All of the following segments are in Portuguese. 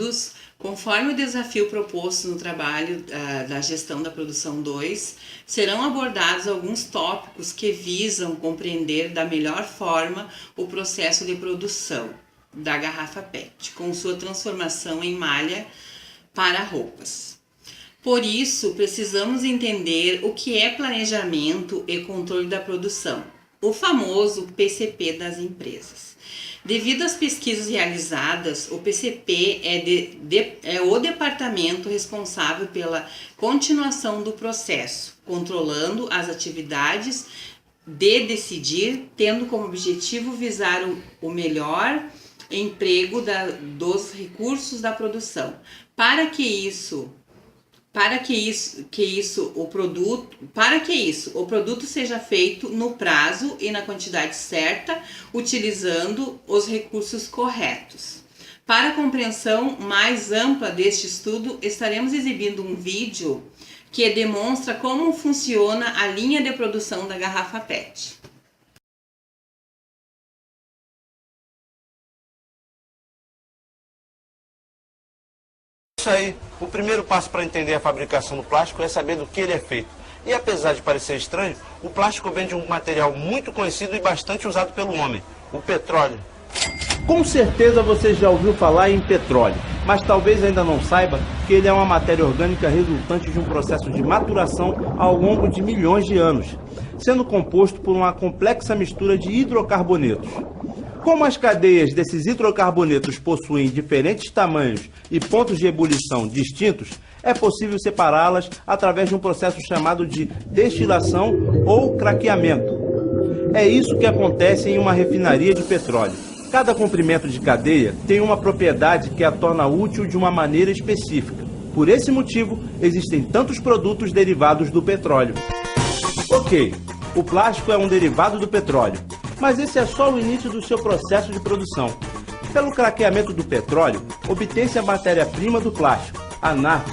todos. Conforme o desafio proposto no trabalho da gestão da produção 2, serão abordados alguns tópicos que visam compreender da melhor forma o processo de produção da garrafa PET, com sua transformação em malha para roupas. Por isso, precisamos entender o que é planejamento e controle da produção, o famoso PCP das empresas. Devido às pesquisas realizadas, o PCP é o departamento responsável pela continuação do processo, controlando as atividades de decidir, tendo como objetivo visar o melhor emprego dos recursos da produção. Para que isso o produto seja feito no prazo e na quantidade certa, utilizando os recursos corretos. Para a compreensão mais ampla deste estudo, estaremos exibindo um vídeo que demonstra como funciona a linha de produção da garrafa PET. Isso aí, o primeiro passo para entender a fabricação do plástico é saber do que ele é feito. E apesar de parecer estranho, o plástico vem de um material muito conhecido e bastante usado pelo homem, o petróleo. Com certeza você já ouviu falar em petróleo, mas talvez ainda não saiba que ele é uma matéria orgânica resultante de um processo de maturação ao longo de milhões de anos, sendo composto por uma complexa mistura de hidrocarbonetos. Como as cadeias desses hidrocarbonetos possuem diferentes tamanhos e pontos de ebulição distintos, é possível separá-las através de um processo chamado de destilação ou craqueamento. É isso que acontece em uma refinaria de petróleo. Cada comprimento de cadeia tem uma propriedade que a torna útil de uma maneira específica. Por esse motivo, existem tantos produtos derivados do petróleo. Ok, o plástico é um derivado do petróleo. Mas esse é só o início do seu processo de produção. Pelo craqueamento do petróleo, obtém-se a matéria-prima do plástico, a nafta.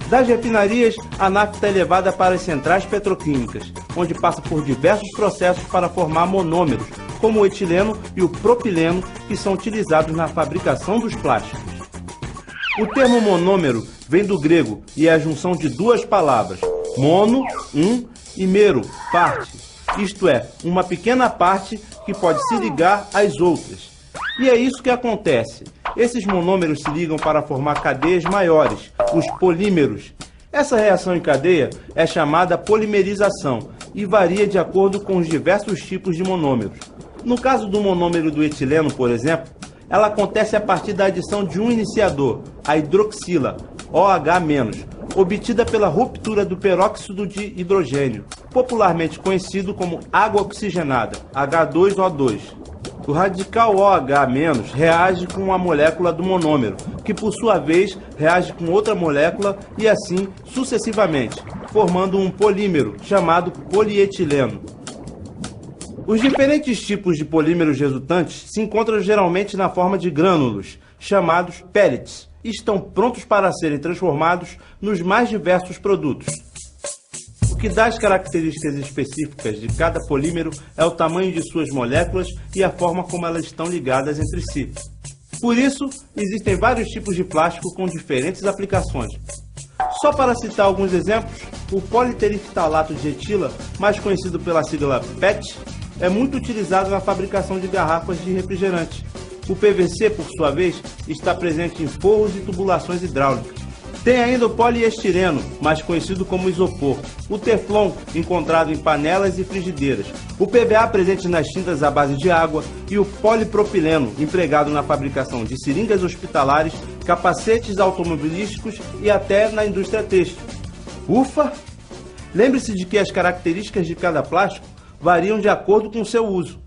Das refinarias, a nafta é levada para as centrais petroquímicas, onde passa por diversos processos para formar monômeros, como o etileno e o propileno, que são utilizados na fabricação dos plásticos. O termo monômero vem do grego e é a junção de duas palavras, mono, um, e mero, parte. Isto é, uma pequena parte que pode se ligar às outras. E é isso que acontece. Esses monômeros se ligam para formar cadeias maiores, os polímeros. Essa reação em cadeia é chamada polimerização e varia de acordo com os diversos tipos de monômeros. No caso do monômero do etileno, por exemplo, ela acontece a partir da adição de um iniciador, a hidroxila, OH-, obtida pela ruptura do peróxido de hidrogênio, popularmente conhecido como água oxigenada, H2O2. O radical OH- reage com a molécula do monômero, que por sua vez reage com outra molécula e assim sucessivamente, formando um polímero chamado polietileno. Os diferentes tipos de polímeros resultantes se encontram geralmente na forma de grânulos, chamados pellets, e estão prontos para serem transformados nos mais diversos produtos. O que dá as características específicas de cada polímero é o tamanho de suas moléculas e a forma como elas estão ligadas entre si. Por isso, existem vários tipos de plástico com diferentes aplicações. Só para citar alguns exemplos, o politeriftalato de etila, mais conhecido pela sigla PET, é muito utilizado na fabricação de garrafas de refrigerante. O PVC, por sua vez, está presente em forros e tubulações hidráulicas. Tem ainda o poliestireno, mais conhecido como isopor, o teflon, encontrado em panelas e frigideiras, o PVA presente nas tintas à base de água e o polipropileno, empregado na fabricação de seringas hospitalares, capacetes automobilísticos e até na indústria têxtil. Ufa! Lembre-se de que as características de cada plástico variam de acordo com seu uso.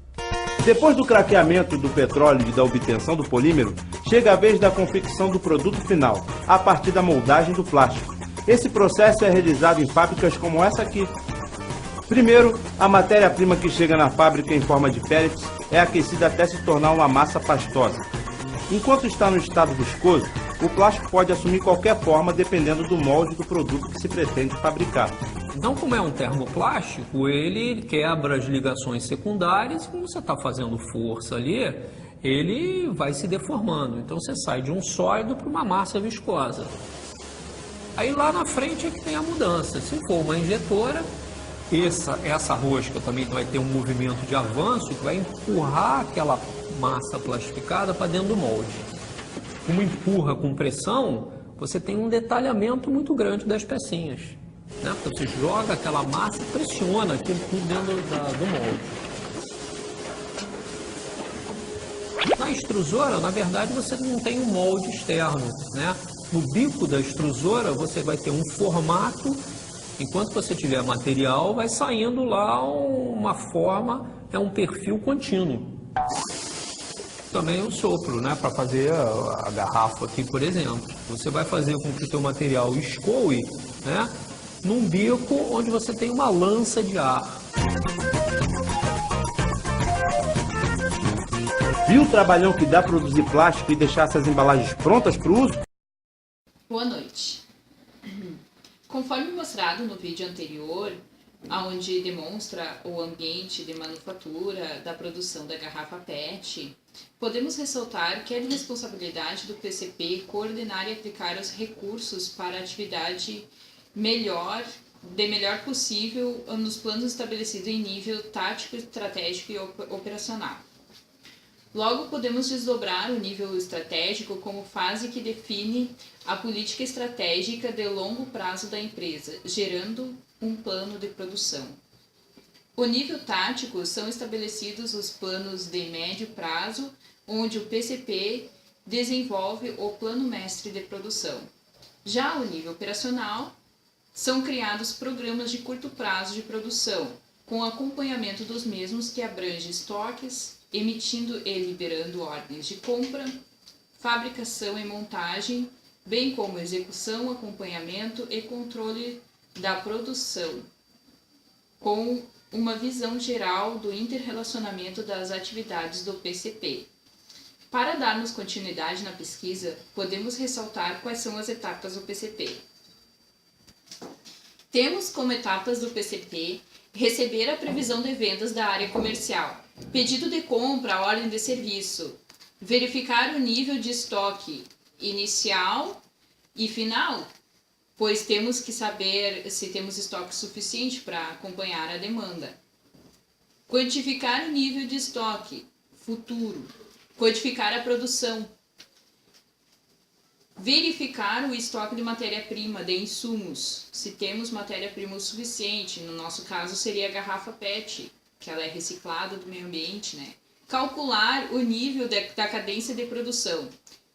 Depois do craqueamento do petróleo e da obtenção do polímero, chega a vez da confecção do produto final, a partir da moldagem do plástico. Esse processo é realizado em fábricas como essa aqui. Primeiro, a matéria-prima que chega na fábrica em forma de pellets é aquecida até se tornar uma massa pastosa. Enquanto está no estado viscoso, o plástico pode assumir qualquer forma dependendo do molde do produto que se pretende fabricar. Então, como é um termoplástico, ele quebra as ligações secundárias. Como você está fazendo força ali, ele vai se deformando. Então você sai de um sólido para uma massa viscosa. Aí lá na frente é que tem a mudança. Se for uma injetora, essa rosca também vai ter um movimento de avanço que vai empurrar aquela massa plastificada para dentro do molde. Como empurra com pressão, você tem um detalhamento muito grande das pecinhas, né? Porque você joga aquela massa e pressiona aquilo tudo dentro do molde. Na extrusora, na verdade, você não tem um molde externo, né? No bico da extrusora, você vai ter um formato, enquanto você tiver material, vai saindo lá uma forma, um perfil contínuo. Também o sopro, né? Para fazer a garrafa aqui, por exemplo. Você vai fazer com que o seu material escoe, né? Num bico onde você tem uma lança de ar. Viu o trabalhão que dá produzir plástico e deixar essas embalagens prontas para o uso? Boa noite. Conforme mostrado no vídeo anterior, onde demonstra o ambiente de manufatura da produção da garrafa PET, podemos ressaltar que é de responsabilidade do PCP coordenar e aplicar os recursos para a atividade melhor possível nos planos estabelecidos em nível tático, estratégico e operacional. Logo, podemos desdobrar o nível estratégico como fase que define a política estratégica de longo prazo da empresa, gerando um plano de produção. O nível tático são estabelecidos os planos de médio prazo, onde o PCP desenvolve o plano mestre de produção. Já o nível operacional, são criados programas de curto prazo de produção, com acompanhamento dos mesmos que abrange estoques, emitindo e liberando ordens de compra, fabricação e montagem, bem como execução, acompanhamento e controle da produção, com uma visão geral do interrelacionamento das atividades do PCP. Para darmos continuidade na pesquisa, podemos ressaltar quais são as etapas do PCP. Temos como etapas do PCP receber a previsão de vendas da área comercial, pedido de compra, ordem de serviço, verificar o nível de estoque inicial e final, pois temos que saber se temos estoque suficiente para acompanhar a demanda. Quantificar o nível de estoque futuro, quantificar a produção, verificar o estoque de matéria-prima, de insumos, se temos matéria-prima o suficiente, no nosso caso seria a garrafa PET, que ela é reciclada do meio ambiente, né? Calcular o nível da cadência de produção,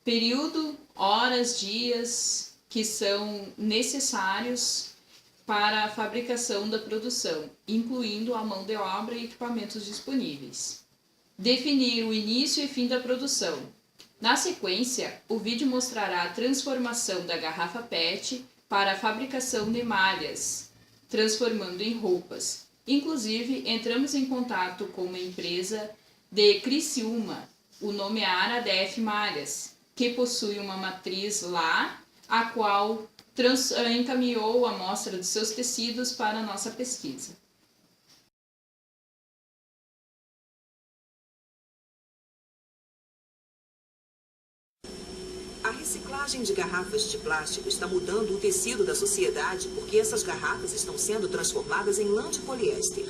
período, horas, dias que são necessários para a fabricação da produção, incluindo a mão de obra e equipamentos disponíveis. Definir o início e fim da produção. Na sequência, o vídeo mostrará a transformação da garrafa PET para a fabricação de malhas, transformando em roupas. Inclusive, entramos em contato com uma empresa de Criciúma, o nome é Aradef Malhas, que possui uma matriz lá, a qual encaminhou a amostra de seus tecidos para a nossa pesquisa. A reciclagem de garrafas de plástico está mudando o tecido da sociedade porque essas garrafas estão sendo transformadas em lã de poliéster.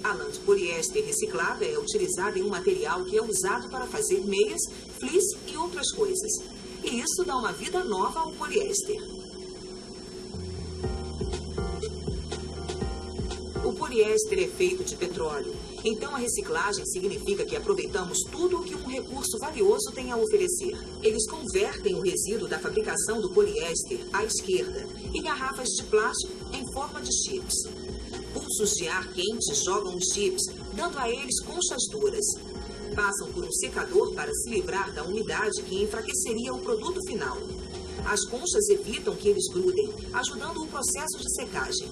A lã de poliéster reciclada é utilizada em um material que é usado para fazer meias, fleece e outras coisas. E isso dá uma vida nova ao poliéster. O poliéster é feito de petróleo, então a reciclagem significa que aproveitamos tudo o que um recurso valioso tem a oferecer. Eles convertem o resíduo da fabricação do poliéster à esquerda e garrafas de plástico em forma de chips. Pulsos de ar quente jogam os chips, dando a eles conchas duras. Passam por um secador para se livrar da umidade que enfraqueceria o produto final. As conchas evitam que eles grudem, ajudando o processo de secagem.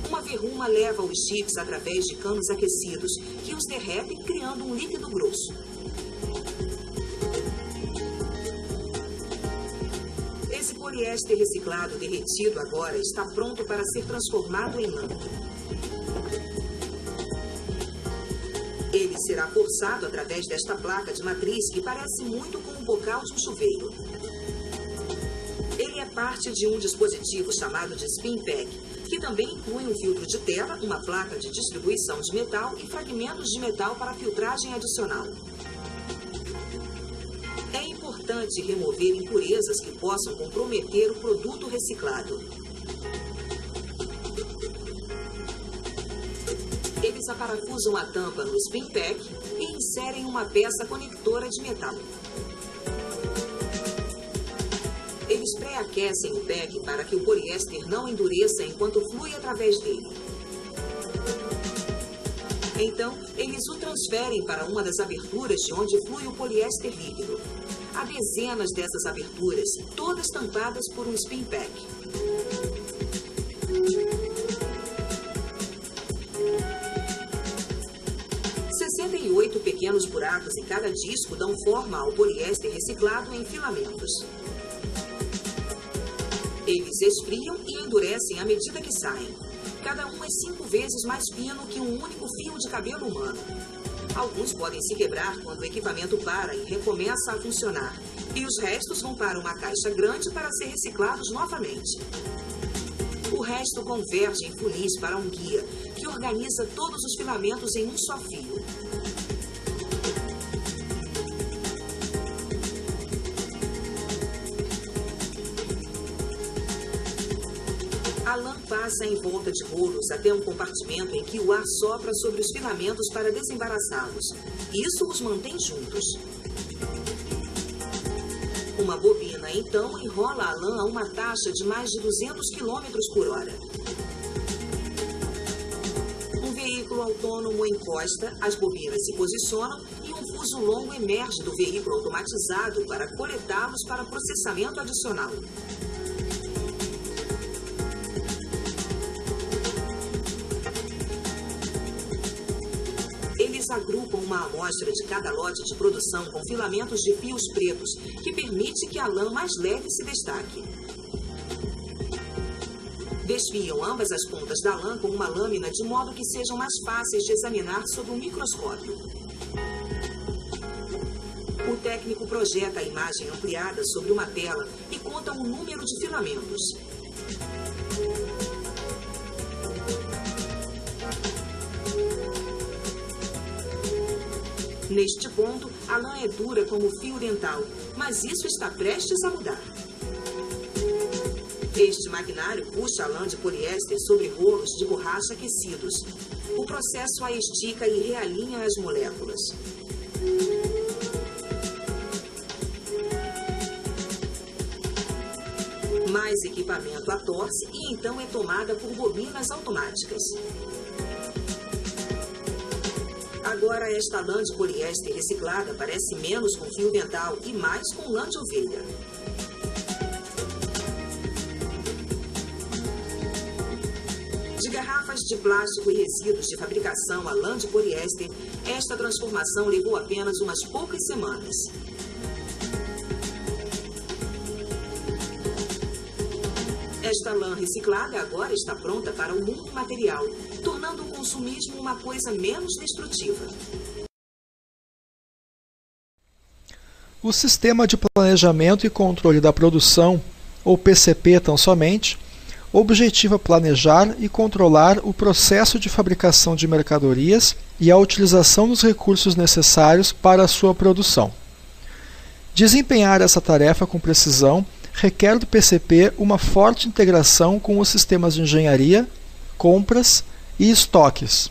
Uma verruma leva os chips através de canos aquecidos, que os derretem, criando um líquido grosso. Esse poliéster reciclado derretido agora está pronto para ser transformado em lã. Ele será forçado através desta placa de matriz que parece muito com um bocal de um chuveiro. Ele é parte de um dispositivo chamado de spin pack, que também inclui um filtro de tela, uma placa de distribuição de metal e fragmentos de metal para filtragem adicional. É importante remover impurezas que possam comprometer o produto reciclado. Eles aparafusam a tampa no spin pack e inserem uma peça conectora de metal. Eles pré-aquecem o pack para que o poliéster não endureça enquanto flui através dele. Então, eles o transferem para uma das aberturas de onde flui o poliéster líquido. Há dezenas dessas aberturas, todas tampadas por um spin pack. E 8 pequenos buracos em cada disco dão forma ao poliéster reciclado em filamentos. Eles esfriam e endurecem à medida que saem. Cada um é 5 vezes mais fino que um único fio de cabelo humano. Alguns podem se quebrar quando o equipamento para e recomeça a funcionar. E os restos vão para uma caixa grande para ser reciclados novamente. O resto converge em funis para um guia, que organiza todos os filamentos em um só fio. A lã passa em volta de rolos até um compartimento em que o ar sopra sobre os filamentos para desembaraçá-los. Isso os mantém juntos. Uma bobina, então, enrola a lã a uma taxa de mais de 200 km por hora. Um veículo autônomo encosta, as bobinas se posicionam e um fuso longo emerge do veículo automatizado para coletá-los para processamento adicional. Eles agrupam uma amostra de cada lote de produção com filamentos de fios pretos, que permite que a lã mais leve se destaque. Desfiam ambas as pontas da lã com uma lâmina de modo que sejam mais fáceis de examinar sob um microscópio. O técnico projeta a imagem ampliada sobre uma tela e conta o número de filamentos. Neste ponto, a lã é dura como fio dental, mas isso está prestes a mudar. Este maquinário puxa a lã de poliéster sobre rolos de borracha aquecidos. O processo a estica e realinha as moléculas. Mais equipamento a torce e então é tomada por bobinas automáticas. Agora esta lã de poliéster reciclada parece menos com fio dental e mais com lã de ovelha. De garrafas de plástico e resíduos de fabricação a lã de poliéster, esta transformação levou apenas umas poucas semanas. Esta lã reciclada agora está pronta para o mundo material, tornando o consumismo uma coisa menos destrutiva. O Sistema de Planejamento e Controle da Produção, ou PCP tão somente, objetiva planejar e controlar o processo de fabricação de mercadorias e a utilização dos recursos necessários para a sua produção. Desempenhar essa tarefa com precisão requer do PCP uma forte integração com os sistemas de engenharia, compras e estoques.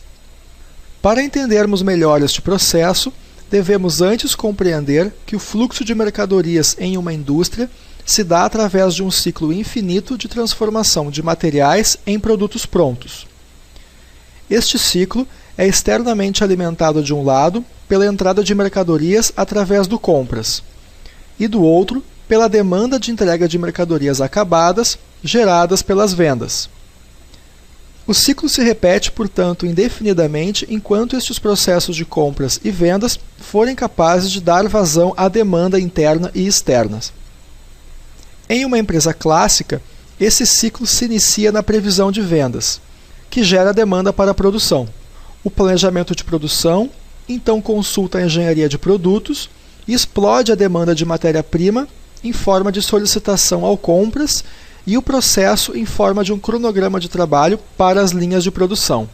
Para entendermos melhor este processo, devemos antes compreender que o fluxo de mercadorias em uma indústria se dá através de um ciclo infinito de transformação de materiais em produtos prontos. Este ciclo é externamente alimentado de um lado pela entrada de mercadorias através do compras e do outro pela demanda de entrega de mercadorias acabadas geradas pelas vendas. O ciclo se repete, portanto, indefinidamente enquanto estes processos de compras e vendas forem capazes de dar vazão à demanda interna e externa. Em uma empresa clássica, esse ciclo se inicia na previsão de vendas, que gera demanda para a produção, o planejamento de produção, então consulta a engenharia de produtos e explode a demanda de matéria-prima em forma de solicitação ao compras e o processo em forma de um cronograma de trabalho para as linhas de produção.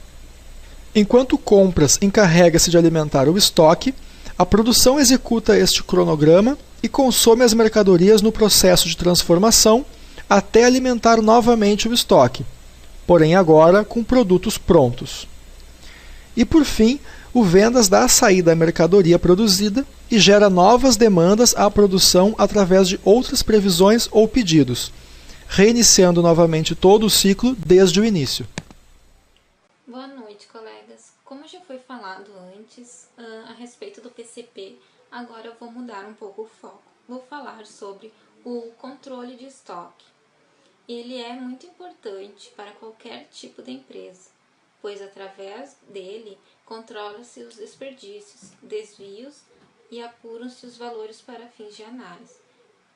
Enquanto o compras encarrega-se de alimentar o estoque, a produção executa este cronograma e consome as mercadorias no processo de transformação até alimentar novamente o estoque, porém agora com produtos prontos. E por fim, o vendas dá a saída à mercadoria produzida e gera novas demandas à produção através de outras previsões ou pedidos, reiniciando novamente todo o ciclo desde o início. Boa noite, colegas. Como já foi falado antes a respeito do PCP, agora eu vou mudar um pouco o foco. Vou falar sobre o controle de estoque. Ele é muito importante para qualquer tipo de empresa, pois através dele controla-se os desperdícios, desvios e apuram-se os valores para fins de análise,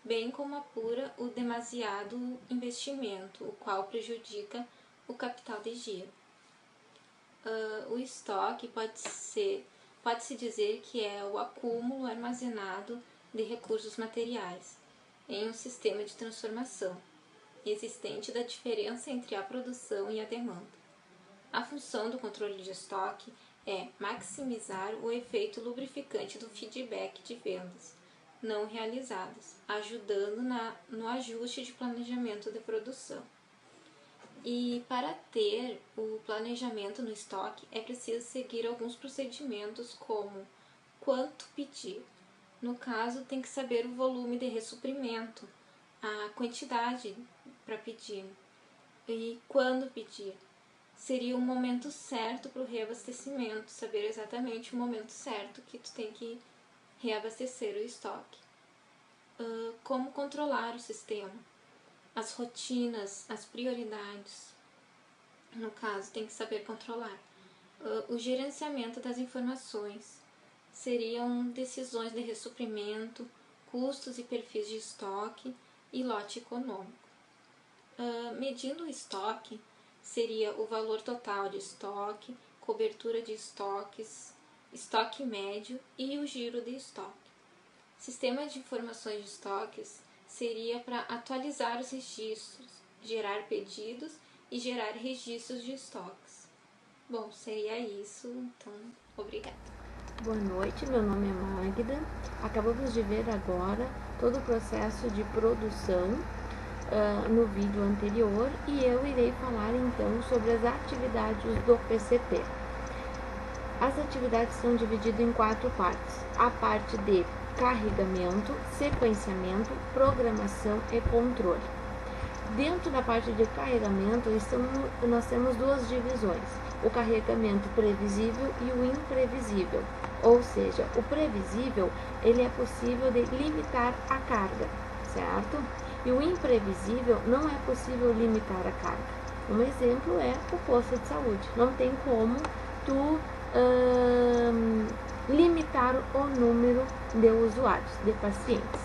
bem como apura o demasiado investimento, o qual prejudica o capital de giro. O estoque pode-se dizer que é o acúmulo armazenado de recursos materiais em um sistema de transformação existente da diferença entre a produção e a demanda. A função do controle de estoque é maximizar o efeito lubrificante do feedback de vendas não realizadas, ajudando no ajuste de planejamento de produção. E para ter o planejamento no estoque é preciso seguir alguns procedimentos como quanto pedir. No caso, tem que saber o volume de ressuprimento, a quantidade para pedir e quando pedir. Seria o momento certo para o reabastecimento, saber exatamente o momento certo que tu tem que reabastecer o estoque. Como controlar o sistema, as rotinas, as prioridades. No caso, tem que saber controlar. O gerenciamento das informações seriam decisões de ressuprimento, custos e perfis de estoque e lote econômico. Medindo o estoque, seria o valor total de estoque, cobertura de estoques, estoque médio e o giro de estoque. Sistema de informações de estoques seria para atualizar os registros, gerar pedidos e gerar registros de estoques. Bom, seria isso, então, obrigada. Boa noite, meu nome é Magda. Acabamos de ver agora todo o processo de produção no vídeo anterior e eu irei falar então sobre as atividades do PCP. As atividades são divididas em 4 partes. A parte de carregamento, sequenciamento, programação e controle. Dentro da parte de carregamento, nós temos 2 divisões, o carregamento previsível e o imprevisível. Ou seja, o previsível, ele é possível de limitar a carga, certo? E o imprevisível, não é possível limitar a carga. Um exemplo é o posto de saúde. Não tem como tu limitar o número de usuários, de pacientes.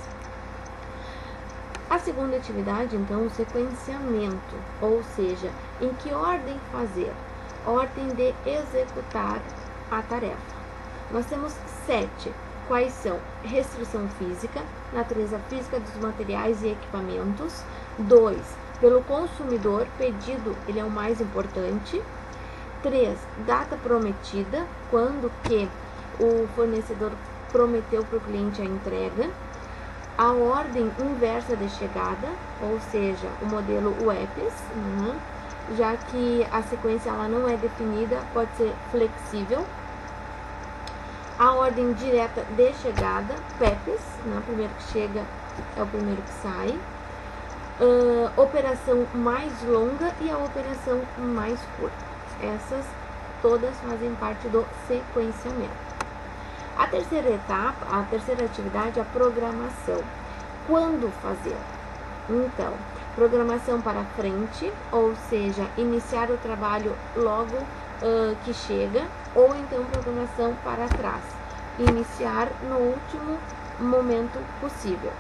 A segunda atividade, então, o sequenciamento, ou seja, em que ordem fazer? Ordem de executar a tarefa. Nós temos 7. Quais são? Restrição física, natureza física dos materiais e equipamentos. 2. Pelo consumidor, pedido, ele é o mais importante. 3. Data prometida, quando que o fornecedor prometeu para o cliente a entrega. A ordem inversa de chegada, ou seja, o modelo UEPS, já que a sequência ela não é definida, pode ser flexível. A ordem direta de chegada, PEPs, o primeiro que chega é o primeiro que sai. Operação mais longa e a operação mais curta. Essas todas fazem parte do sequenciamento. A terceira etapa, a terceira atividade é a programação. Quando fazer? Então, programação para frente, ou seja, iniciar o trabalho logo que chega, ou então programação para trás, iniciar no último momento possível.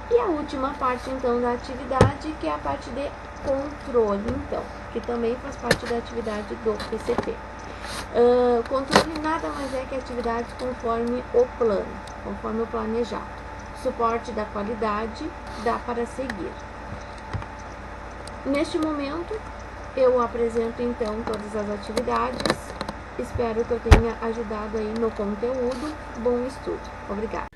E a última parte, então, da atividade, que é a parte de controle, então, que também faz parte da atividade do PCP. Controle nada mais é que atividades conforme o plano, conforme o planejado. Suporte da qualidade dá para seguir. Neste momento, eu apresento então todas as atividades. Espero que eu tenha ajudado aí no conteúdo. Bom estudo. Obrigada.